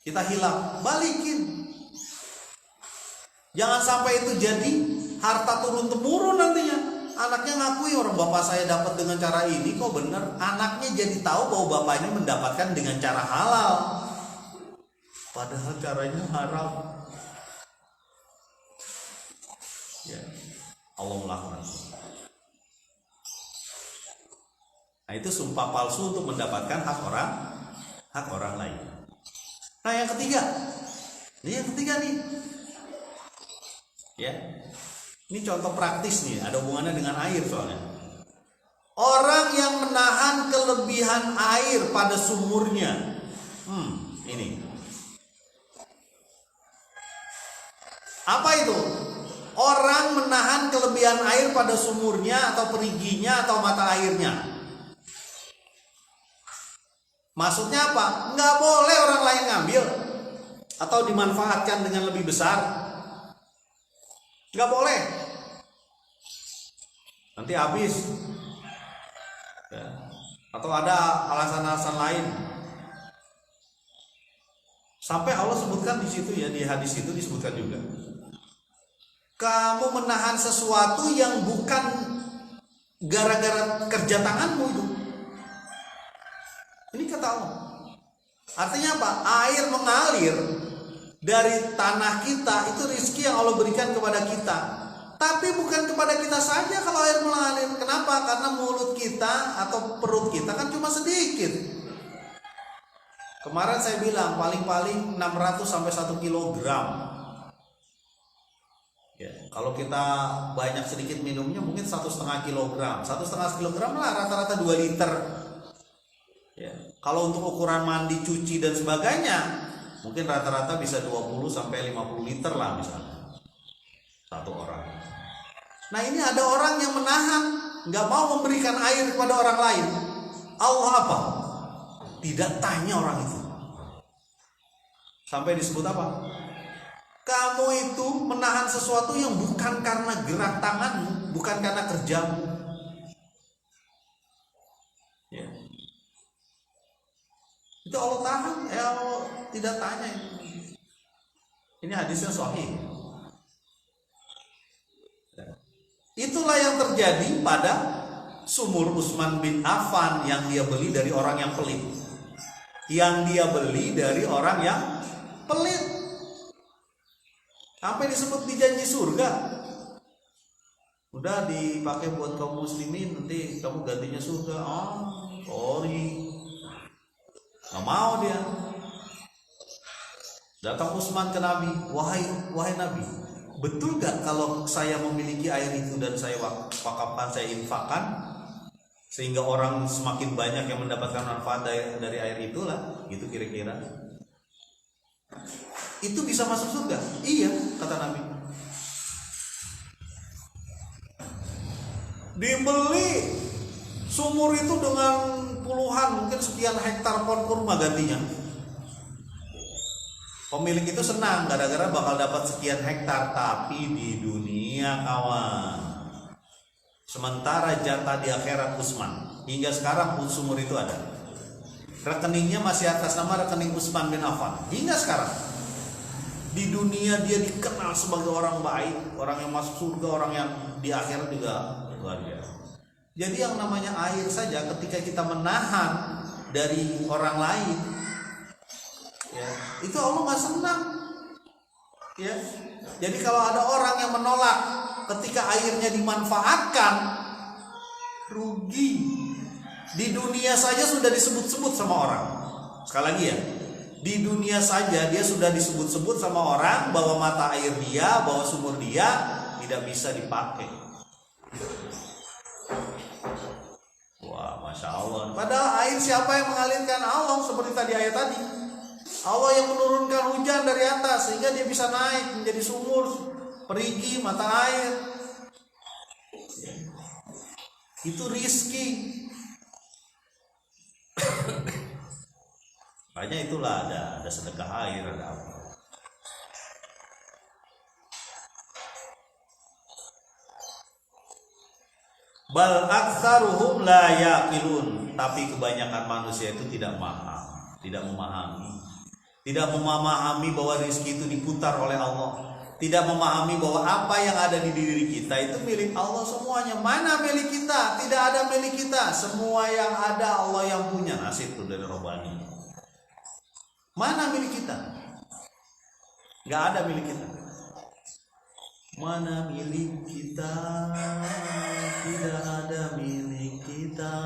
kita hilang, balikin. Jangan sampai itu jadi harta turun-temurun nantinya. Anaknya ngakui, orang bapak saya dapat dengan cara ini kok bener. Anaknya jadi tahu bahwa bapaknya mendapatkan dengan cara halal, padahal caranya haram. Ya, Allah melakukan. Nah, itu sumpah palsu untuk mendapatkan hak orang lain. Nah, yang ketiga nih. Ya. Ini contoh praktis nih, ada hubungannya dengan air soalnya. Orang yang menahan kelebihan air pada sumurnya. Ini. Apa itu? Orang menahan kelebihan air pada sumurnya atau periginya atau mata airnya. Maksudnya apa? Nggak boleh orang lain ngambil atau dimanfaatkan dengan lebih besar. Nggak boleh. Nanti habis. Ya. Atau ada alasan-alasan lain. Sampai Allah sebutkan di situ ya, di hadis itu disebutkan juga. Kamu menahan sesuatu yang bukan gara-gara kerja tanganmu itu. Ini kata Allah. Artinya apa? Air mengalir dari tanah kita itu rezeki yang Allah berikan kepada kita. Tapi bukan kepada kita saja kalau air mengalir. Kenapa? Karena mulut kita atau perut kita kan cuma sedikit. Kemarin saya bilang paling-paling 600 sampai 1 kilogram. Ya, kalau kita banyak sedikit minumnya mungkin 1,5 kilogram. 1,5 kilogram lah rata-rata 2 liter. Ya, kalau untuk ukuran mandi, cuci dan sebagainya mungkin rata-rata bisa 20 sampai 50 liter lah misalnya. Satu orang. Nah ini ada orang yang menahan, nggak mau memberikan air kepada orang lain. Allah apa? Tidak tanya orang itu. Sampai disebut apa? Kamu itu menahan sesuatu yang bukan karena gerak tanganmu, bukan karena kerjamu. Ya. Itu Allah tahan, Allah tidak tanya. Ini hadisnya sahih. Itulah yang terjadi pada sumur Utsman bin Affan yang dia beli dari orang yang pelit. Yang dia beli dari orang yang pelit. Sampai disebut di janji surga. Udah dipakai buat kaum muslimin, nanti kamu gantinya surga. Sorry. Gak mau dia. Datang Utsman ke Nabi, wahai Nabi, betul gak kalau saya memiliki air itu dan saya wakafkan, saya infakkan, sehingga orang semakin banyak yang mendapatkan manfaat dari air itulah, gitu kira-kira. Itu bisa masuk surga? Iya, kata Nabi. Dibeli sumur itu dengan puluhan, mungkin sekian hektar pohon kurma gantinya. Pemilik itu senang gara-gara bakal dapat sekian hektar, tapi di dunia kawan. Sementara jatah di akhirat Utsman, hingga sekarang pun sumur itu ada. Rekeningnya masih atas nama rekening Utsman bin Affan hingga sekarang. Di dunia dia dikenal sebagai orang baik, orang yang masuk surga, orang yang di akhirat juga luar biasa. Jadi yang namanya air saja ketika kita menahan dari orang lain, ya, itu Allah nggak senang. Ya, jadi kalau ada orang yang menolak ketika airnya dimanfaatkan, rugi. Di dunia saja sudah disebut-sebut sama orang. Sekali lagi ya. Di dunia saja dia sudah disebut-sebut sama orang bahwa mata air dia, bahwa sumur dia tidak bisa dipakai. Wah, Masya Allah. Padahal air siapa yang mengalirkan? Allah, seperti tadi ayat tadi. Allah yang menurunkan hujan dari atas sehingga dia bisa naik menjadi sumur, perigi, mata air. Itu rizki. Makanya itulah ada sedekah air, ada apa. Bal aktsaruhum la yaqilun, tapi kebanyakan manusia itu tidak paham, tidak memahami. Tidak memahami bahwa rezeki itu diputar oleh Allah. Tidak memahami bahwa apa yang ada di diri kita itu milik Allah semuanya. Mana milik kita? Tidak ada milik kita. Semua yang ada Allah yang punya. Nasib itu dari Rabbani. Mana milik kita? Gak ada milik kita. Mana milik kita? Tidak ada milik kita.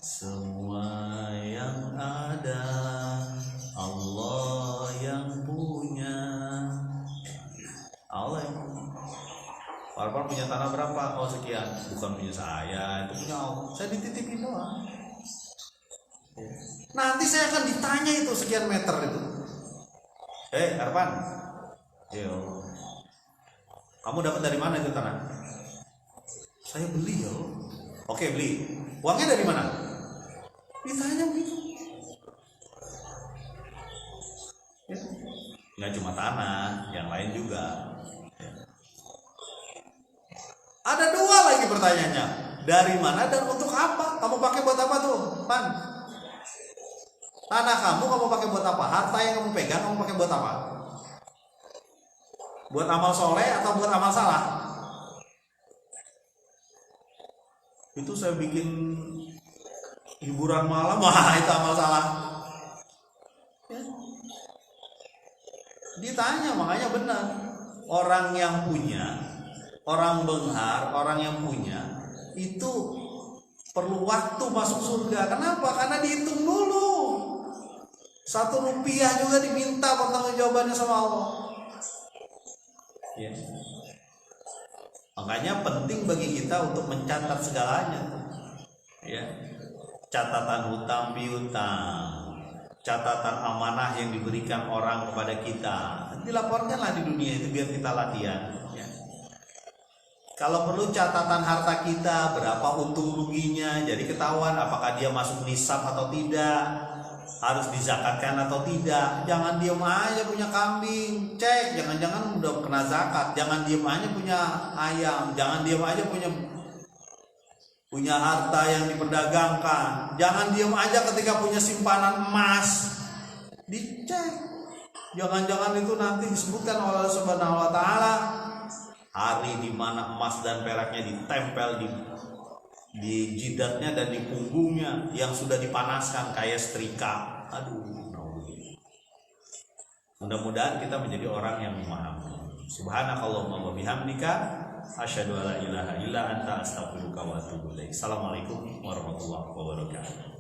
Semua yang ada Allah yang punya. Allah yang punya. Pak punya tanah berapa? Oh sekian. Bukan punya saya, itu punya Allah. Saya dititipin doang. Nanti saya akan ditanya itu sekian meter itu. Arfan, yo, Kamu dapat dari mana itu tanah? Saya beli ya. Oke, beli. Uangnya dari mana? Ditanya begitu. Ya. Nggak cuma tanah, yang lain juga. Ya. Ada dua lagi pertanyaannya. Dari mana dan untuk apa? Kamu pakai buat apa tuh, Pan? Tanah kamu pakai buat apa? Harta yang kamu pegang kamu pakai buat apa? Buat amal soleh atau buat amal salah? Itu saya bikin hiburan malam, wah itu amal salah. Ya. Ditanya, makanya benar. Orang yang punya, orang benghar, orang yang punya itu perlu waktu masuk surga. Kenapa? Karena dihitung dulu. 1 rupiah juga diminta pertanggungjawabannya sama Allah. Ya. Makanya penting bagi kita untuk mencatat segalanya. Ya. Catatan hutang piutang, catatan amanah yang diberikan orang kepada kita, dilaporkanlah di dunia itu biar kita latihan. Ya. Kalau perlu catatan harta kita, berapa untung ruginya, jadi ketahuan apakah dia masuk nisab atau tidak, harus dizakatkan atau tidak. Jangan diam aja punya kambing, cek, jangan-jangan udah kena zakat. Jangan diam aja punya ayam, jangan diam aja punya harta yang diperdagangkan. Jangan diam aja ketika punya simpanan emas, dicek. Jangan-jangan itu nanti disebutkan oleh Allah Subhanahu wa taala hari di mana emas dan peraknya ditempel di jidatnya dan di punggungnya yang sudah dipanaskan kayak setrika. Aduh, mudah-mudahan kita menjadi orang yang memahami. Subhanakallahumma wa bihamdika asyhadu an la ilaha illa anta astaghfiruka wa atubu ilaik. Assalamualaikum warahmatullahi wabarakatuh.